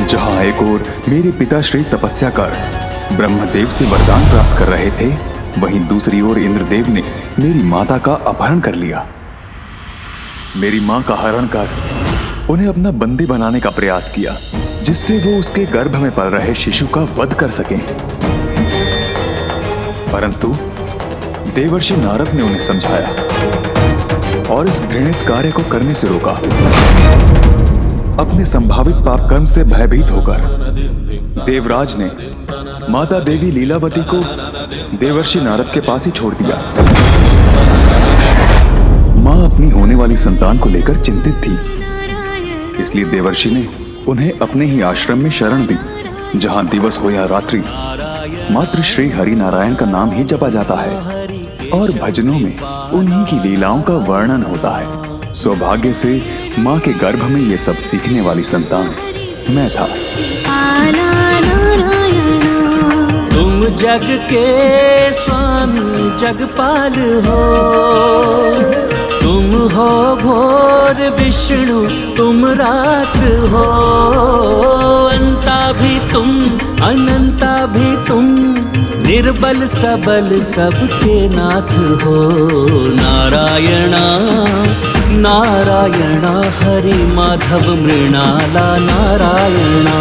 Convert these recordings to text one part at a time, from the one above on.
जहाँ एक ओर मेरे पिताश्री तपस्या कर ब्रह्मदेव से वरदान प्राप्त कर रहे थे, वहीं दूसरी ओर इंद्रदेव ने मेरी माता का अपहरण कर लिया। मेरी मां का हरण कर उन्हें अपना बंदी बनाने का प्रयास किया, जिससे वो उसके गर्भ में पल रहे शिशु का वध कर सकें। परंतु देवर्षि नारद ने उन्हें समझाया और इस घृणित कार्य को करने से रोका। अपने संभावित पाप कर्म से भयभीत होकर देवराज ने माता देवी लीलावती को देवर्षि नारद के पास ही छोड़ दिया। मां अपनी होने वाली संतान को लेकर चिंतित थी, इसलिए देवर्षि ने उन्हें अपने ही आश्रम में शरण दी, जहां दिवस हो या रात्रि मात्र श्री हरि नारायण का नाम ही जपा जाता है और भजनों में उन्हीं की लीलाओं का वर्णन होता है। सौभाग्य से मां के गर्भ में ये सब सीखने वाली संतान मैं था। तुम जग के स्वामी जगपाल हो, तुम हो भोर विष्णु तुम रात हो, अंता भी तुम अनंता भी तुम, निर्बल सबल सबके नाथ हो। नारायणा नारायणा हरि माधव मृणाला नारायणा।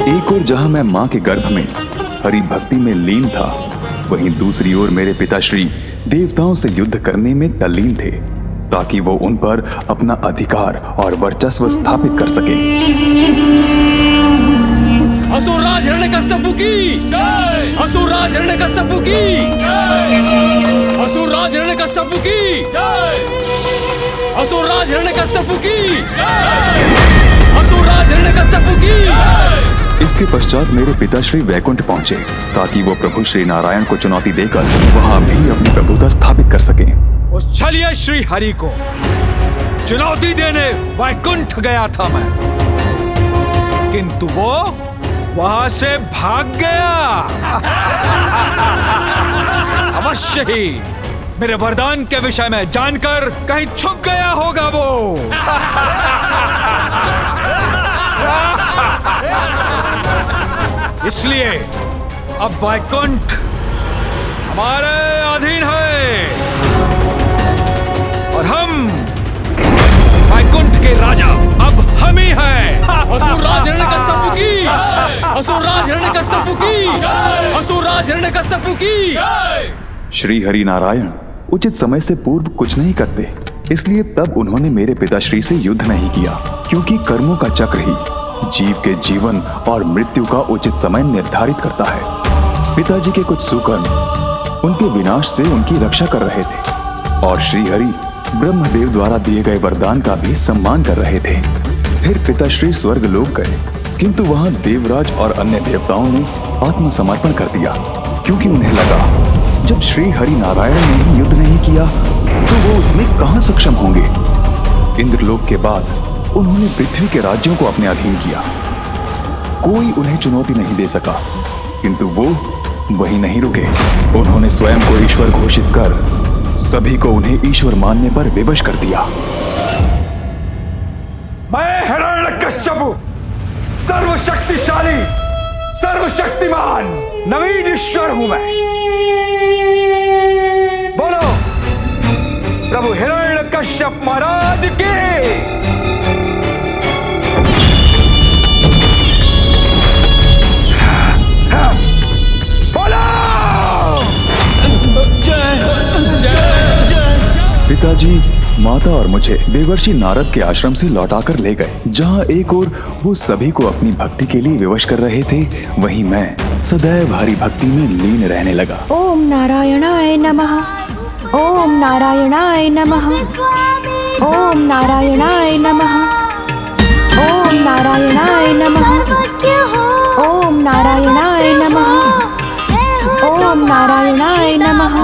एक ओर जहां मैं मां के गर्भ में हरि भक्ति में लीन था, वहीं दूसरी ओर मेरे पिताश्री देवताओं से युद्ध करने में तल्लीन थे, ताकि वो उन पर अपना अधिकार और वर्चस्व स्थापित कर सके। असुरराज हिरण्यकश्यप की जय! असुरराज हिरण्यकश्यप की जय! असुरराज हिरण्यकश्यप की जय! असुरराज हिरण्यकश्यप की जय! असुरराज हिरण्यकश्यप की जय! इसके पश्चात मेरे पिताश्री वैकुंठ पहुंचे, ताकि वो प्रभु श्री नारायण को चुनौती देकर वहां भी अपनी प्रभुता स्थापित कर सके। चलिए श्री हरि को चुनौती देने वैकुंठ गया था मैं, किंतु वो वहां से भाग गया। अवश्य ही मेरे वरदान के विषय में जानकर कहीं छुप गया होगा वो। इसलिए अब वैकुंठ हमारे अधीन है और हम वैकुंठ के राजा अब हम ही हैं। असुरराज हिरण्यकश्यप की, असुरराज हिरण्यकश्यप की, असुरराज हिरण्यकश्यप की। श्री हरि नारायण उचित समय से पूर्व कुछ नहीं करते, इसलिए तब उन्होंने मेरे पिताश्री से युद्ध नहीं किया, क्योंकि कर्मों का चक्र ही जीव के जीवन और मृत्यु का उचित समय निर्धारित करता है। पिताजी के कुछ सुकर्म उनके विनाश से उनकी रक्षा कर रहे थे और श्री हरि ब्रह्मदेव द्वारा दिए गए वरदान का भी सम्मान कर रहे थे। फिर पिताश्री स्वर्ग लोक गए, किंतु वहां देवराज और अन्य देवताओं ने आत्मसमर्पण कर दिया, क्योंकि उन्हें लगा जब श्री हरि नारायण ने ही युद्ध नहीं किया तो वो उसमें कहां सक्षम होंगे। इंद्रलोक के बाद उन्होंने पृथ्वी के राज्यों को अपने अधीन किया। कोई उन्हें चुनौती नहीं दे सका, किंतु वो वही नहीं रुके। उन्होंने स्वयं को ईश्वर घोषित कर सभी को उन्हें ईश्वर मानने पर विवश कर दिया। मैं हिरण्यकश्यप सर्वशक्तिशाली सर्वशक्तिमान नवीन ईश्वर हूं मैं। बोलो प्रभु हिरण्यकश्यप महाराज की। पिताजी माता और मुझे देवर्षि नारद के आश्रम से लौटाकर ले गए, जहां एक ओर वो सभी को अपनी भक्ति के लिए विवश कर रहे थे, वहीं मैं सदैव हरि भक्ति में लीन रहने लगा। ओम नारायणाय नमः, ओम नारायणाय नमः, ओम नारायणाय नमः, ओम नारायणाय नमः, ओम नारायणाय नमः, ओम नारायणाय नमः,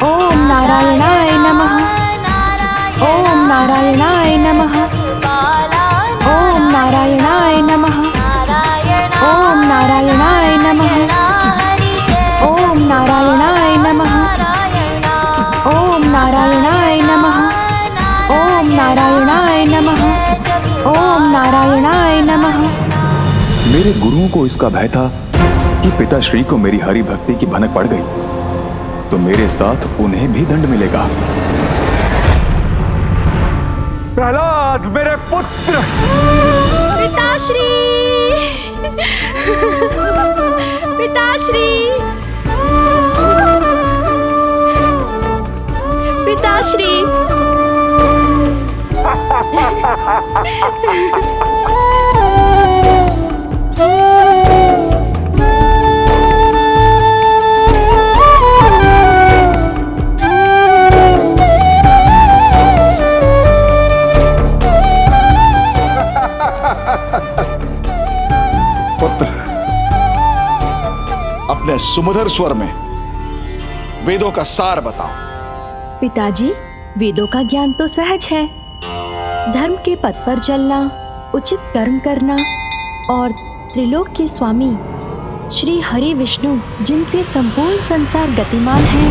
ओम नारायणाय नमः। ओम नारायणाय नमः। ओम नारायणाय नमः। ओम नारायणाय नमः। ओम नारायणाय नमः। मेरे गुरुओं को इसका भय था कि पिताश्री को मेरी हरि भक्ति की भनक पड़ गई तो मेरे साथ उन्हें भी दंड मिलेगा। प्रहलाद मेरे पुत्र, पिताश्री, पिताश्री, पिताश्री। पुत्र, अपने सुमधुर स्वर में वेदों का सार बताओ। पिताजी, वेदों का ज्ञान तो सहज है। धर्म के पथ पर चलना, उचित कर्म करना और त्रिलोक के स्वामी श्री हरि विष्णु, जिनसे संपूर्ण संसार गतिमान है,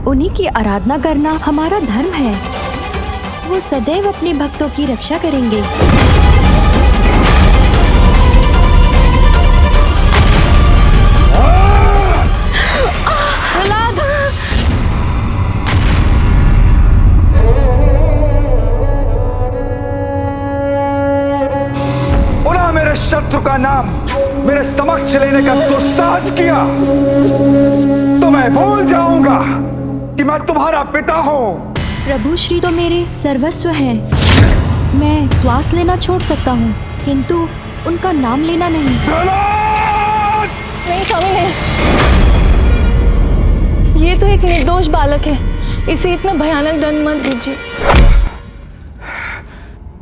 उन्हीं की आराधना करना हमारा धर्म है। वो सदैव अपने भक्तों की रक्षा करेंगे। शत्रु का नाम मेरे समक्ष लेने का दुस्साहस किया तो मैं भूल जाऊंगा कि मैं तुम्हारा पिता हूं। प्रभु श्री तो मेरे सर्वस्व हैं। मैं श्वास लेना छोड़ सकता हूँ किंतु उनका नाम लेना नहीं। नहीं स्वामी नहीं, ये तो एक निर्दोष बालक है, इसे इतना भयानक दंड मत दीजिए।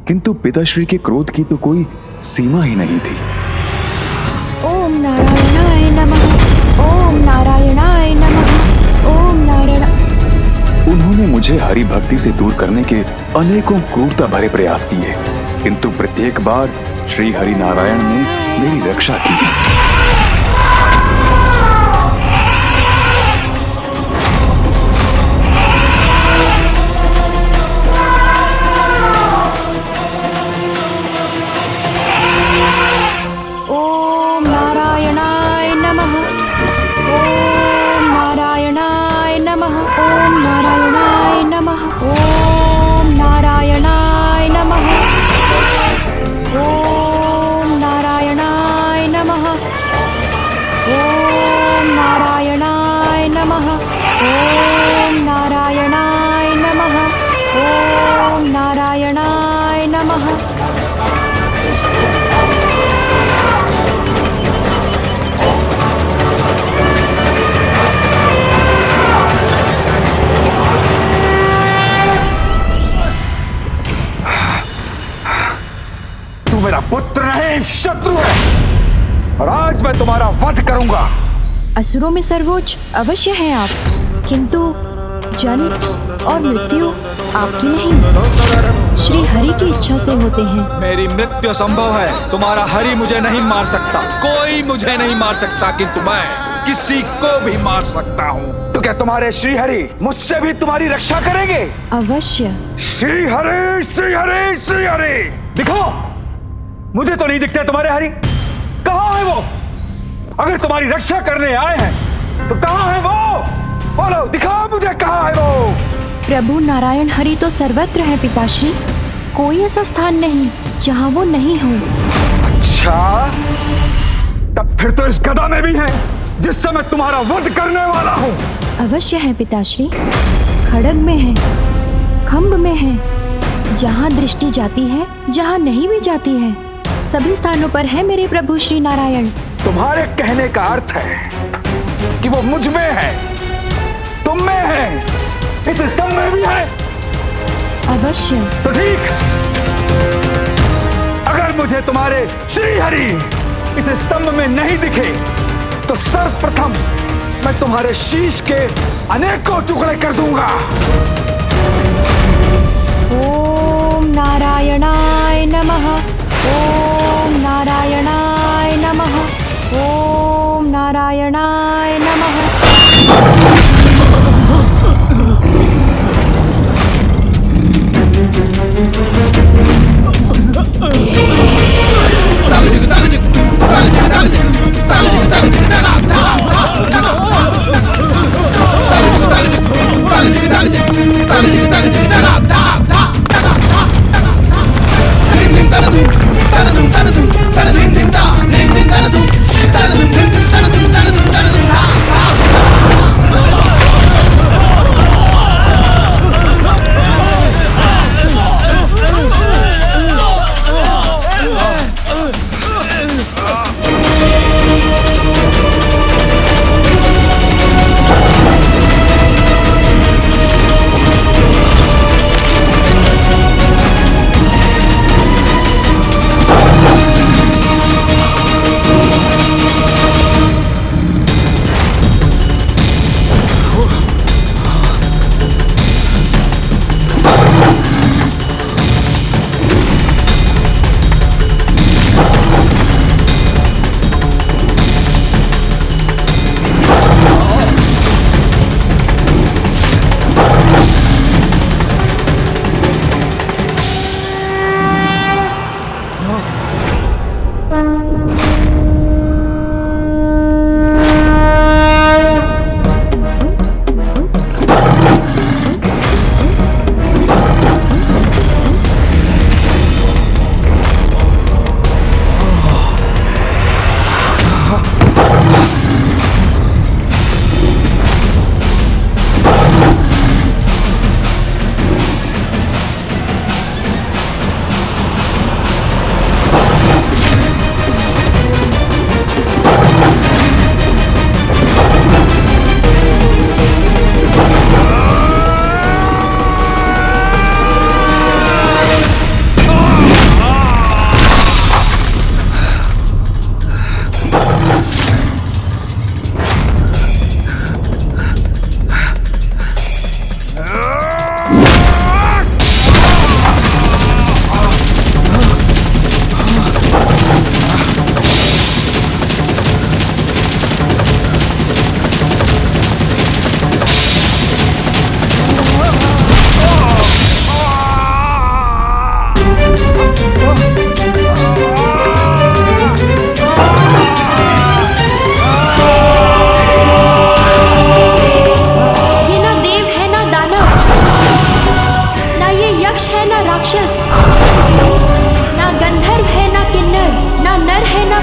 किंतु पिताश्री के क्रोध की तो कोई सीमा ही नहीं थी। ओम नारायणाय नमः। ओम नारायणाय नमः। ओम नारायण। उन्होंने मुझे हरि भक्ति से दूर करने के अनेकों क्रूरता भरे प्रयास किए, किंतु प्रत्येक बार श्री हरि नारायण ने मेरी रक्षा की। मेरा पुत्र नहीं, शत्रु है और आज मैं तुम्हारा वध करूंगा। असुरों में सर्वोच्च अवश्य हैं आप, किंतु जन्म और मृत्यु आपकी नहीं, श्री हरि की इच्छा से होते हैं। मेरी मृत्यु संभव है, तुम्हारा हरि मुझे नहीं मार सकता, कोई मुझे नहीं मार सकता, किंतु मैं किसी को भी मार सकता हूँ। तो क्या तुम्हारे श्री हरि मुझसे भी तुम्हारी रक्षा करेंगे? अवश्य। श्री हरि, श्री हरि, श्री हरि। दिखो, मुझे तो नहीं दिखते तुम्हारे हरि। कहाँ है वो? अगर तुम्हारी रक्षा करने आए हैं तो कहाँ है वो? बोलो, दिखाओ मुझे, कहाँ है वो? प्रभु नारायण हरि तो सर्वत्र है पिताश्री, कोई ऐसा स्थान नहीं जहाँ वो नहीं हो। अच्छा, तब फिर तो इस गदा में भी है जिससे मैं तुम्हारा वध करने वाला हूँ। अवश्य है पिताश्री, खड्ग में है, खंभ में है, जहाँ दृष्टि जाती है, जहाँ नहीं भी जाती है, सभी स्थानों पर है मेरे प्रभु श्री नारायण। तुम्हारे कहने का अर्थ है कि वो मुझ में है, तुम में है, इस स्तंभ में भी है। अवश्य। तो ठीक, अगर मुझे तुम्हारे श्री हरि इस स्तंभ में नहीं दिखे तो सर्वप्रथम मैं तुम्हारे शीश के अनेकों टुकड़े कर दूंगा। ओम नारायणाय नमः। ओम नारायणाय नमः। नारायणाय नमः।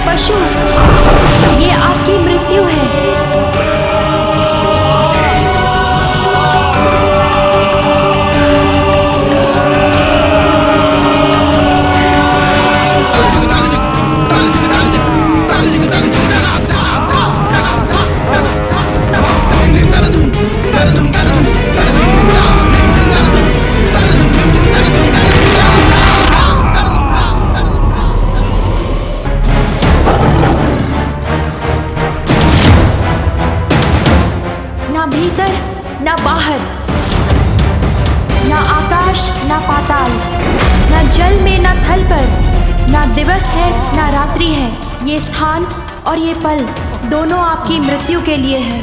पशु, ये आपकी मृत्यु है। ना भीतर ना बाहर, ना आकाश ना पाताल, ना जल में ना थल पर, ना दिवस है ना रात्रि है। ये स्थान और ये पल दोनों आपकी मृत्यु के लिए है।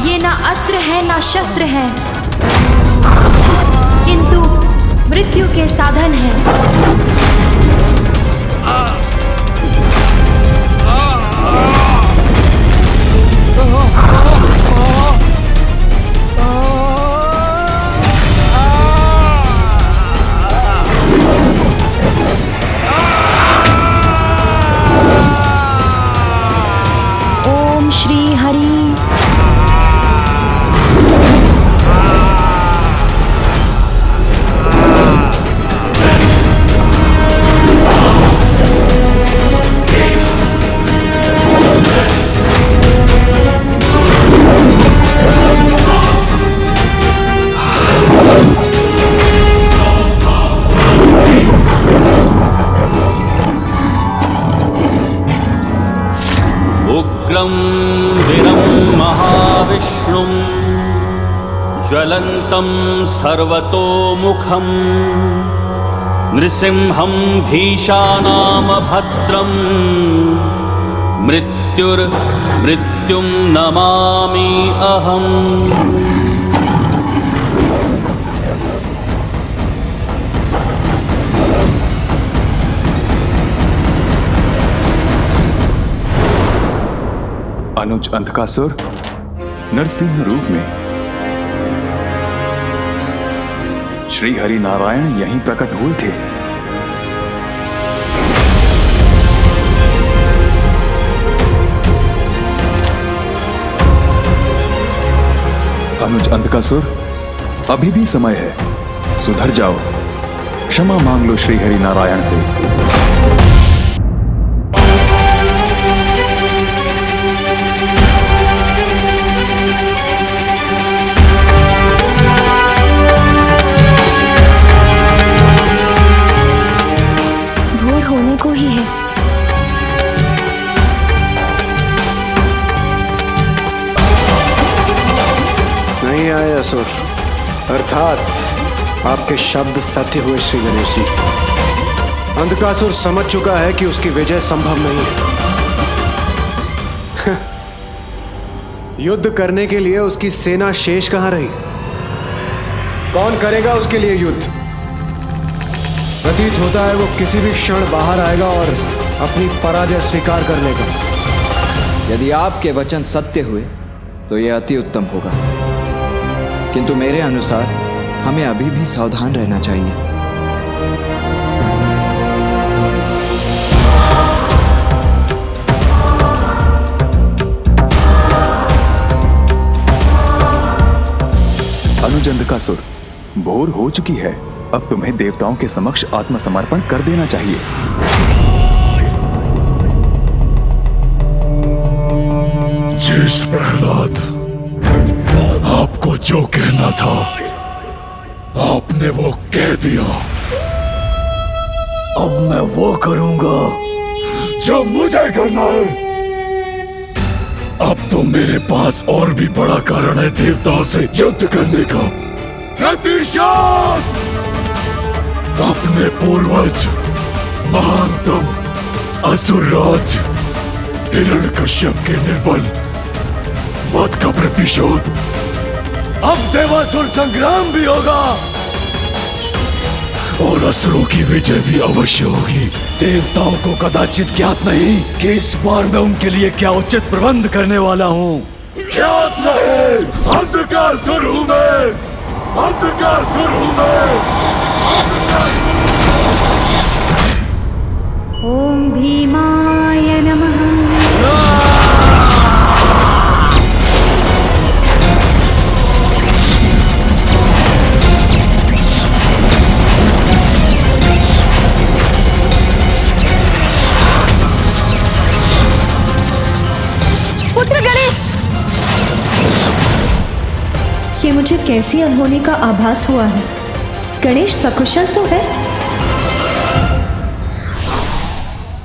ये ना अस्त्र है ना शस्त्र है, किंतु मृत्यु के साधन हैं। ओम श्री हरि। उग्रं वीरं महाविष्णुं ज्वलन्तं सर्वतोमुखं नृसिंहं भीषानाम भद्रं मृत्युं नमामि अहम्। अनुज अंधकासुर नरसिंह रूप में श्री हरि नारायण यहीं प्रकट हुए थे। अनुज अंधकासुर, अभी भी समय है, सुधर जाओ, क्षमा मांग लो श्री हरि नारायण से। भोर होने को ही है। नहीं आए असुर, अर्थात आपके शब्द सत्य हुए श्री गणेश जी। अंधकासुर समझ चुका है कि उसकी विजय संभव नहीं है। युद्ध करने के लिए उसकी सेना शेष कहां रही? कौन करेगा उसके लिए युद्ध? प्रतीत होता है वो किसी भी क्षण बाहर आएगा और अपनी पराजय स्वीकार कर लेगा। यदि आपके वचन सत्य हुए तो यह अति उत्तम होगा, किंतु मेरे अनुसार हमें अभी भी सावधान रहना चाहिए। अनुज अंधकासुर, भोर हो चुकी है, अब तुम्हें देवताओं के समक्ष आत्मसमर्पण कर देना चाहिए। ज्येष्ठ प्रहलाद, आपको जो कहना था आपने वो कह दिया। अब मैं वो करूंगा जो मुझे करना है। अब तो मेरे पास और भी बड़ा कारण है देवताओं से युद्ध करने का। प्रतिशोध! अपने पूर्वज महानतम असुरराज हिरण्यकश्यप के निर्बल वध का प्रतिशोध। अब देवासुर संग्राम भी होगा और असुरों की विजय भी अवश्य होगी। देवताओं को कदाचित ज्ञात नहीं कि इस बार मैं उनके लिए क्या उचित प्रबंध करने वाला हूँ। ज्ञात रहे, अंधकासुर हूँ मैं, अंधकासुर हूँ मैं। ओम भीमाय नमः। पुत्र गणेश! ये मुझे कैसी अनहोनी का आभास हुआ है। गणेश सकुशल तो है?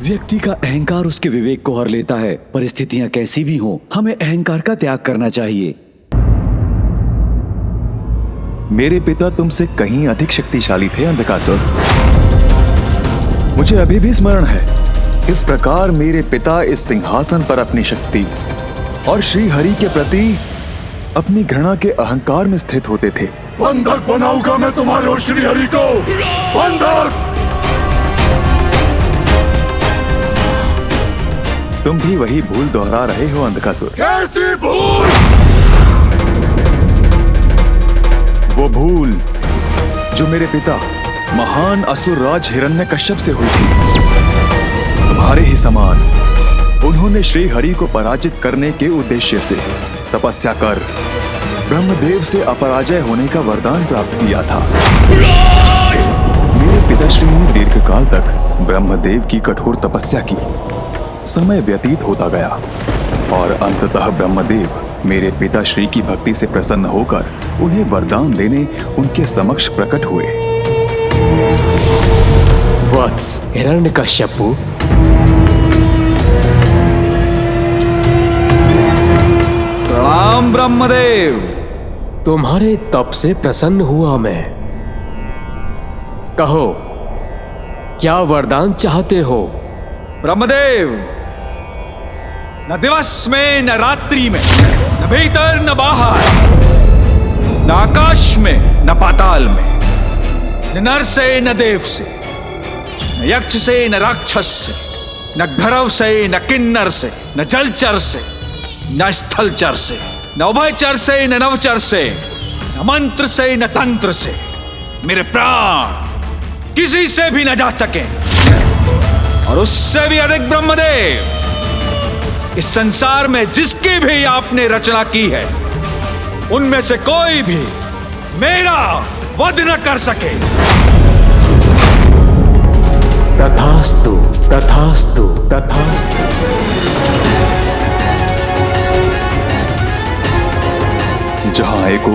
व्यक्ति का अहंकार उसके विवेक को हर लेता है। परिस्थितियां कैसी भी हों, हमें अहंकार का त्याग करना चाहिए। मेरे पिता तुमसे कहीं अधिक शक्तिशाली थे अंधकासुर। मुझे अभी भी स्मरण है किस प्रकार मेरे पिता इस सिंहासन पर अपनी शक्ति और श्री हरि के प्रति अपनी घृणा के अहंकार में स्थित होते थे। बंधक बनाऊंगा मैं तुम्हारे और श्री हरि को, बंधक। तुम भी वही भूल दोहरा रहे हो अंधकासुर। कैसी भूल? वो भूल जो मेरे पिता महान असुरराज हिरण्यकश्यप से हुई थी। तुम्हारे ही समान उन्होंने श्री हरि को पराजित करने के उद्देश्य से तपस्या कर ब्रह्मदेव से अपराजय होने का वरदान प्राप्त किया था। मेरे पिताश्री ने दीर्घकाल तक ब्रह्मदेव की कठोर तपस्या की। समय व्यतीत होता गया और अंततः ब्रह्मदेव मेरे पिताश्री की भक्ति से प्रसन्न होकर उन्हें वरदान देने उनके समक्ष प्रकट हुए। वत्स हिरण्यकश्यपु, प्रणाम ब्रह्मदेव। तुम्हारे तप से प्रसन्न हुआ मैं। कहो क्या वरदान चाहते हो? ब्रह्मदेव, न दिवस में न रात्रि में, न भीतर न बाहर, न आकाश में न पाताल में, न नर से न देव से, न यक्ष से न राक्षस से, न घरव से न किन्नर से, न जलचर से न स्थलचर से, न उभयचर से न नवचर से, न मंत्र से न तंत्र से मेरे प्राण किसी से भी न जा सके। और उससे भी अधिक ब्रह्मदेव, इस संसार में जिसकी भी आपने रचना की है, उनमें से कोई भी मेरा वध न कर सके। तथास्तु, तथास्तु, तथास्तु। जहां एक ओर